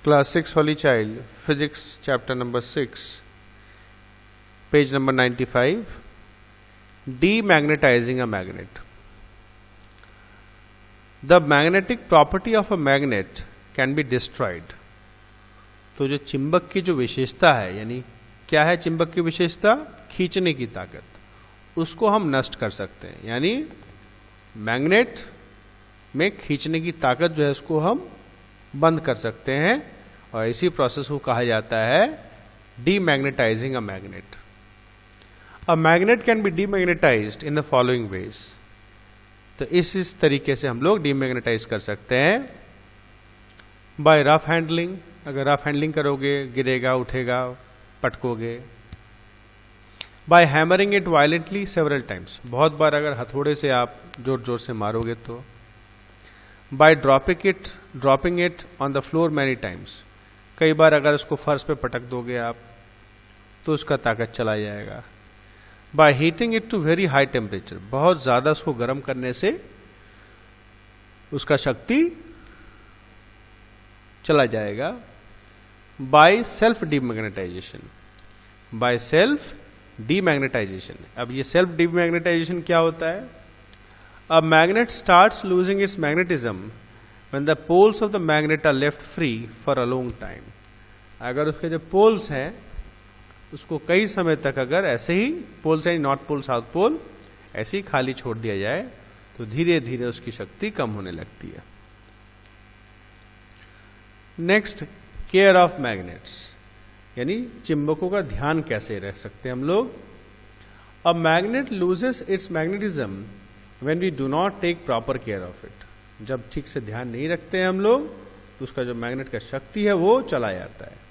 Class 6 Holy Child, Physics, chapter number 6, page number 95, Demagnetizing a magnet. The magnetic property of a magnet can be destroyed. तो जो चिंबक की जो विशेषता है, यानी क्या है चिंबक की विशेषता? खींचने की ताकत, उसको हम नष्ट कर सकते हैं। यानी मैग्नेट में खींचने की ताकत जो है उसको हम बंद कर सकते हैं, और इसी प्रोसेस को कहा जाता है demagnetizing a magnet. A magnet can be demagnetized in the following ways. तो इस तरीके से हम लोग डीमैग्नेटाइज कर सकते हैं। बाय रफ हैंडलिंग, अगर रफ हैंडलिंग करोगे गिरेगा, उठेगा, पटकोगे। By hammering it violently several times, बहुत बार अगर हथौड़े से आप जोर जोर से मारोगे तो। By dropping it on the floor many times, कई बार अगर उसको फर्श पे पटक दोगे आप तो उसका ताकत चला जाएगा। By heating it to very high temperature, बहुत ज्यादा उसको गर्म करने से उसका शक्ति चला जाएगा। By self demagnetization, by self demagnetization. अब ये सेल्फ डीमैग्नेटाइजेशन क्या होता है? A magnet starts losing its magnetism when the poles of the magnet are left free for a long time। अगर उसके जो पोल्स हैं उसको कई समय तक अगर ऐसे ही पोल्स यानी नॉर्थ पोल साउथ पोल ऐसे ही खाली छोड़ दिया जाए तो धीरे धीरे उसकी शक्ति कम होने लगती है। नेक्स्ट, केयर ऑफ मैग्नेट्स, यानी चिंबकों का ध्यान कैसे रख सकते हैं हम लोग। A magnet loses its magnetism when we do not take proper care of it. जब ठीक से ध्यान नहीं रखते हैं हम लोग तो उसका जो मैग्नेट का शक्ति है वो चला जाता है।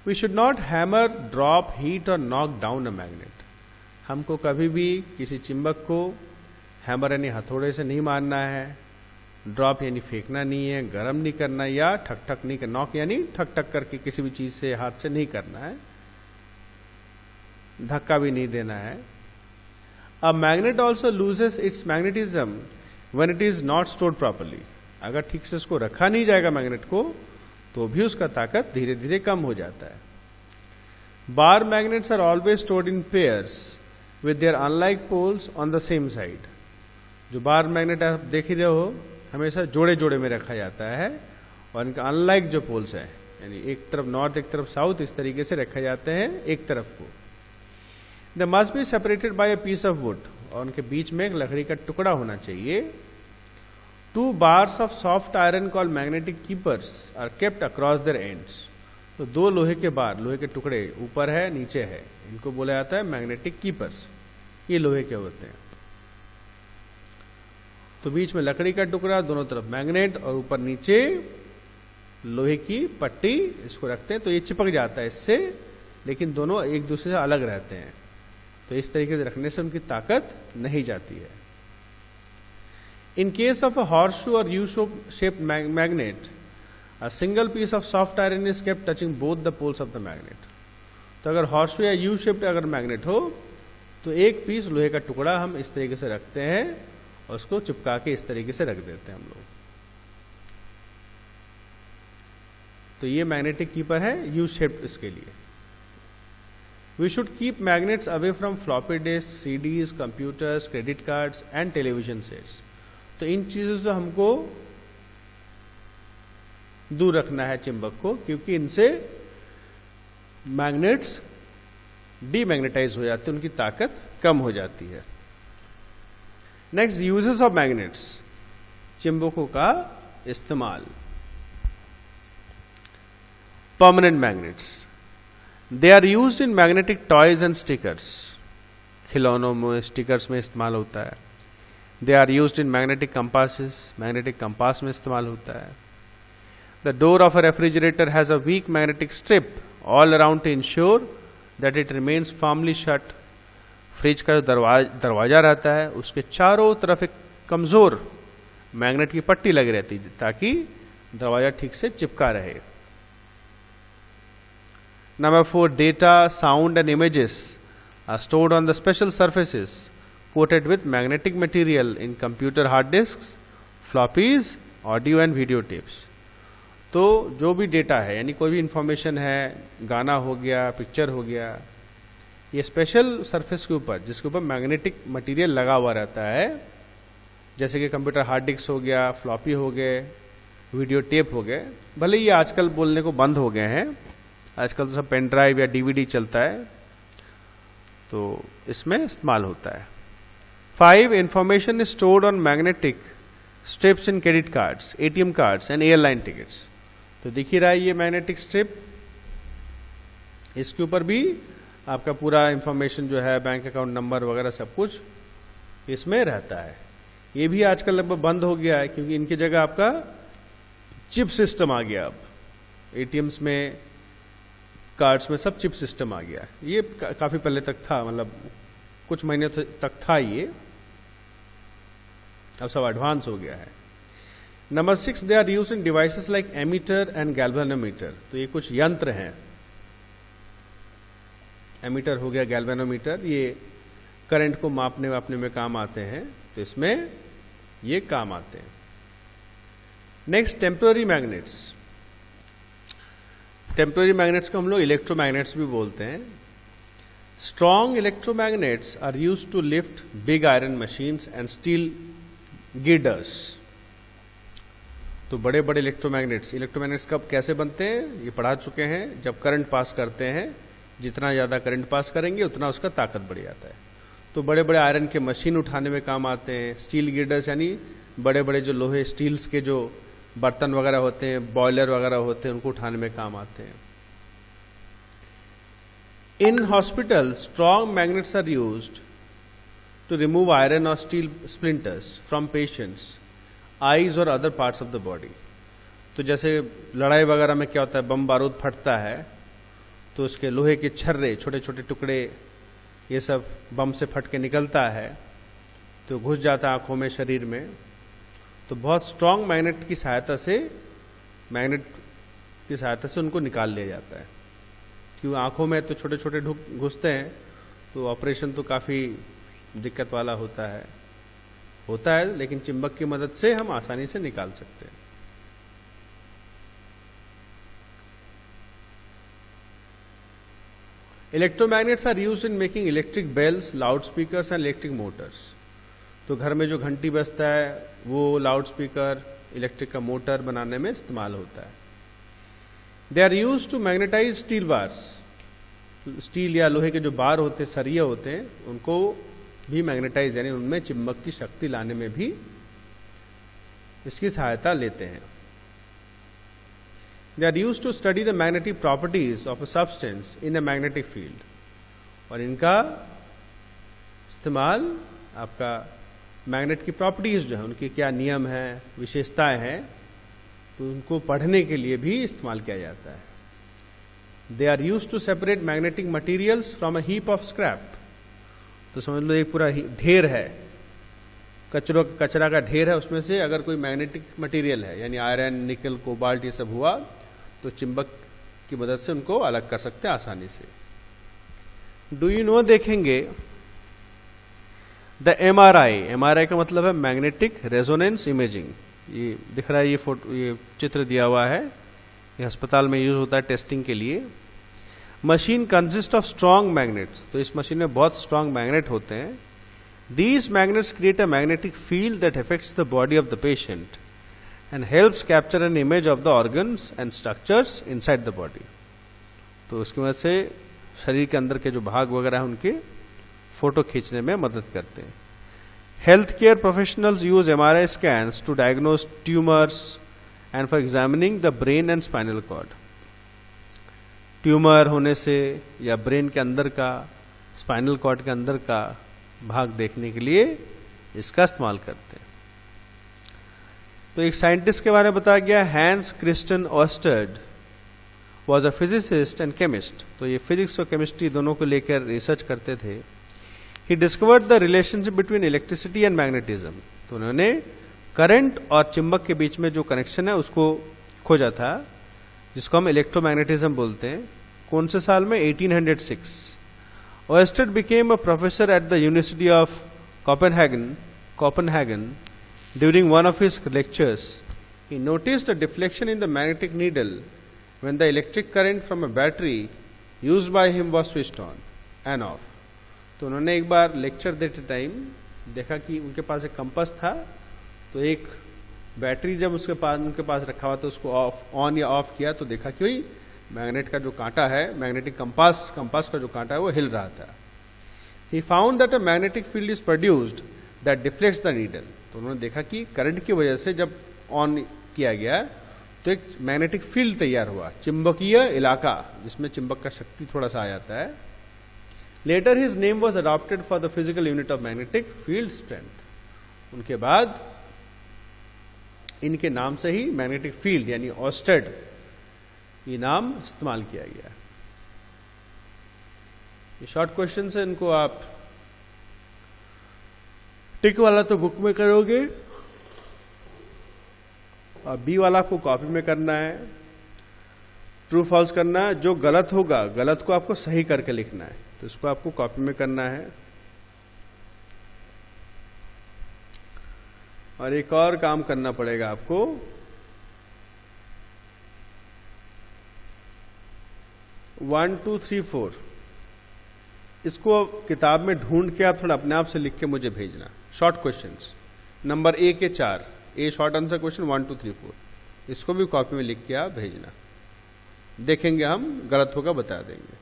We should not hammer, drop, heat और नॉक डाउन अ मैग्नेट। हमको कभी भी किसी चिंबक को हैमर यानी हथौड़े से नहीं मारना है, ड्रॉप यानी फेंकना नहीं है, गर्म नहीं करना, या ठक ठक नहीं करना, नॉक यानी ठक ठक करके किसी भी चीज से हाथ से नहीं करना है, धक्का भी नहीं देना है। A magnet also loses its magnetism when it is not stored properly। अगर ठीक से उसको रखा नहीं जाएगा मैग्नेट को तो भी उसका ताकत धीरे धीरे कम हो जाता है। Bar magnets are always stored in pairs with their unlike poles on the same side. जो बार मैग्नेट आप देख ही रहे हो हमेशा जोड़े जोड़े में रखा जाता है, और इनका अनलाइक जो पोल्स है यानी एक तरफ नॉर्थ एक तरफ साउथ इस तरीके से रखे जाते हैं एक तरफ को। They must be separated by a piece of wood, और उनके बीच में एक लकड़ी का टुकड़ा होना चाहिए। 2 bars of soft iron called magnetic keepers are kept across their ends। तो 2 लोहे के बार, लोहे के टुकड़े ऊपर है नीचे है, इनको बोला जाता है मैग्नेटिक कीपर्स। ये लोहे के होते हैं। तो बीच में लकड़ी का टुकड़ा, दोनों तरफ मैग्नेट, और ऊपर नीचे लोहे की पट्टी, इसको रखते हैं तो ये चिपक जाता है इससे, लेकिन दोनों एक दूसरे से अलग रहते हैं। तो इस तरीके से रखने से उनकी ताकत नहीं जाती है। In case of a horseshoe और U shaped magnet, a single piece of soft iron is kept touching both the poles of the magnet. तो अगर हॉर्सशू या यू शेप्ड अगर मैग्नेट हो तो एक पीस लोहे का टुकड़ा हम इस तरीके से रखते हैं और उसको चिपका के इस तरीके से रख देते हैं हम लोग। तो ये मैग्नेटिक कीपर है यू शेप्ड इसके लिए। We should keep magnets away from floppy disks, CDs, computers, credit cards and television sets। तो इन चीजों से हमको दूर रखना है चिंबक को, क्योंकि इनसे मैग्नेट्स डीमैग्नेटाइज हो जाते हैं, उनकी ताकत कम हो जाती है। नेक्स्ट, यूजेस ऑफ मैग्नेट्स, चिंबकों का इस्तेमाल। Permanent magnets, they are used in magnetic toys and stickers. खिलौनों में, स्टिकर्स में इस्तेमाल होता है। They are used in magnetic compasses, magnetic compass में इस्तेमाल होता है। The door of a refrigerator has a weak magnetic strip all around to ensure that it remains firmly shut. Fridge का जो दरवाजा रहता है उसके चारों तरफ एक कमजोर मैग्नेट की पट्टी लगी रहती है ताकि दरवाजा ठीक से चिपका रहे। Number 4, data, sound and images are stored on the special surfaces coated with magnetic material in computer hard disks, floppies audio and video tapes. तो जो भी डेटा है, यानी कोई भी इंफॉर्मेशन है, गाना हो गया, पिक्चर हो गया, ये स्पेशल सरफेस के ऊपर जिसके ऊपर मैग्नेटिक मटेरियल लगा हुआ रहता है, जैसे कि कंप्यूटर हार्ड डिस्क हो गया, फ्लॉपी हो गए, वीडियो टेप हो गए। भले ये आजकल बोलने को बंद हो गए हैं, आजकल तो सब पेन ड्राइव या डीवीडी चलता है, तो इसमें इस्तेमाल होता है। 5. Information is stored on magnetic strips in credit cards, ATM cards and airline tickets. तो दिख ही रहा है ये मैग्नेटिक स्ट्रिप, इसके ऊपर भी आपका पूरा इंफॉर्मेशन जो है, बैंक अकाउंट नंबर वगैरह सब कुछ इसमें रहता है। ये भी आजकल लगभग बंद हो गया है, क्योंकि इनकी जगह आपका चिप सिस्टम आ गया। अब एटीएम्स में, कार्ड्स में सब चिप सिस्टम आ गया। ये काफी पहले तक था, मतलब कुछ महीने तक था ये, अब सब एडवांस हो गया है। Number 6, they are used in devices like ammeter and galvanometer. तो ये कुछ यंत्र हैं, एमीटर हो गया, गैल्वेनोमीटर, ये करंट को मापने वापने में काम आते हैं, तो इसमें ये काम आते हैं। Next, temporary magnets. Temporary magnets को हम लोग इलेक्ट्रोमैग्नेट्स भी बोलते हैं। Strong electromagnets are used to lift big iron machines and steel girders. तो बड़े बड़े इलेक्ट्रोमैग्नेट्स कब कैसे बनते हैं, ये पढ़ा चुके हैं। जब करंट पास करते हैं, जितना ज्यादा करंट पास करेंगे उतना उसका ताकत बढ़ जाता है। तो बड़े बड़े आयरन के मशीन उठाने में काम आते हैं। स्टील गिर्डर्स यानी बड़े बड़े जो लोहे स्टील्स के जो बर्तन वगैरह होते हैं, बॉयलर वगैरह होते हैं, उनको उठाने में काम आते हैं। In hospital, strong magnets are used to remove iron और steel splinters from patients eyes और other parts of the body. तो जैसे लड़ाई वगैरह में क्या होता है, बम बारूद फटता है, तो उसके लोहे के छर्रे, छोटे छोटे टुकड़े, ये सब बम से फट के निकलता है, तो घुस जाता है आंखों में, शरीर में। तो बहुत स्ट्रांग मैग्नेट की सहायता से उनको निकाल लिया जाता है। क्यों, आंखों में तो छोटे छोटे घुसते हैं, तो ऑपरेशन तो काफी दिक्कत वाला होता है, लेकिन चिंबक की मदद से हम आसानी से निकाल सकते हैं। Electromagnets are used in making electric bells, loud speakers and electric motors. तो घर में जो घंटी बजता है, वो लाउड स्पीकर, इलेक्ट्रिक का मोटर बनाने में इस्तेमाल होता है। They are used to magnetize steel bars. Steel या लोहे के जो बार होते हैं, सरिये होते हैं, उनको भी मैग्नेटाइज यानी उनमें चिंबक की शक्ति लाने में भी इसकी सहायता लेते हैं। They are used to study the magnetic properties of a substance in a magnetic field. और इनका इस्तेमाल आपका मैग्नेट की प्रॉपर्टीज जो है, उनकी क्या नियम है, विशेषताएं हैं, तो उनको पढ़ने के लिए भी इस्तेमाल किया जाता है। They are used to separate magnetic materials from a heap of scrap. तो समझ लो एक पूरा ढेर है, कचरा का ढेर है, उसमें से अगर कोई मैग्नेटिक मटेरियल है, यानी आयरन, निकल, कोबाल्ट, ये सब हुआ, तो चिंबक की मदद से उनको अलग कर सकते हैं आसानी से। डू यू नो देखेंगे द एमआरआई का मतलब है मैग्नेटिक रेजोनेंस इमेजिंग। ये दिख रहा है, ये फोटो, ये चित्र दिया हुआ है, ये अस्पताल में यूज होता है टेस्टिंग के लिए। Machine consist of strong magnets. तो इस मशीन में बहुत स्ट्रॉन्ग मैग्नेट होते हैं। These magnets create a magnetic field that affects the body of the patient and helps capture an image of the organs and structures inside the body. तो उसकी वजह से शरीर के अंदर के जो भाग वगैरह हैं उनके फोटो खींचने में मदद करते हैं। Health care professionals use MRI scans to diagnose tumors and for examining the brain and spinal cord. Tumour होने से या ब्रेन के अंदर का, स्पाइनल कॉर्ड के अंदर का भाग देखने के लिए इसका इस्तेमाल करते हैं। तो एक साइंटिस्ट के बारे में बताया गया, हैंस क्रिस्टियन ऑस्टर्ड was a physicist and chemist. तो ये फिजिक्स और केमिस्ट्री दोनों को लेकर रिसर्च करते थे। He discovered the relationship between electricity and magnetism. तो उन्होंने करंट और चिंबक के बीच में जो कनेक्शन है उसको खोजा था, जिसको हम इलेक्ट्रोमैग्नेटिज्म बोलते हैं। कौन से साल में? 1806। Oersted became a professor at the University of Copenhagen during one of his lectures. He noticed a deflection in the magnetic needle when the electric current from a battery used by him was switched on and off. तो उन्होंने एक बार lecture देते time देखा कि उनके पास एक compass था, तो एक बैटरी जब उनके पास रखा हुआ तो उसको ऑन या ऑफ किया तो देखा कि वही मैग्नेट का जो कांटा है, मैग्नेटिक कंपास का जो कांटा है वो हिल रहा था. He found that a magnetic field is produced that deflects the needle. तो उन्होंने देखा कि करंट की वजह से जब ऑन किया गया तो एक मैग्नेटिक फील्ड तैयार हुआ, चुंबकीय इलाका, जिसमें चुंबक का शक्ति थोड़ा सा आ जाता है. Later his name was adopted for the physical unit of magnetic field strength. उनके बाद इनके नाम से ही मैग्नेटिक फील्ड यानी ऑस्टेड ये नाम इस्तेमाल किया गया. ये शॉर्ट क्वेश्चन है, इनको आप टिक वाला तो बुक में करोगे और बी वाला आपको कॉपी में करना है. ट्रू फॉल्स करना है, जो गलत होगा गलत को आपको सही करके लिखना है, तो इसको आपको कॉपी में करना है. और एक और काम करना पड़ेगा आपको, 1 2 3 4 इसको किताब में ढूंढ के आप थोड़ा अपने आप से लिख के मुझे भेजना. शॉर्ट क्वेश्चंस नंबर 1 के 4 ए शॉर्ट आंसर क्वेश्चन 1 2 3 4 इसको भी कॉपी में लिख के आप भेजना. देखेंगे हम, गलत होगा बता देंगे.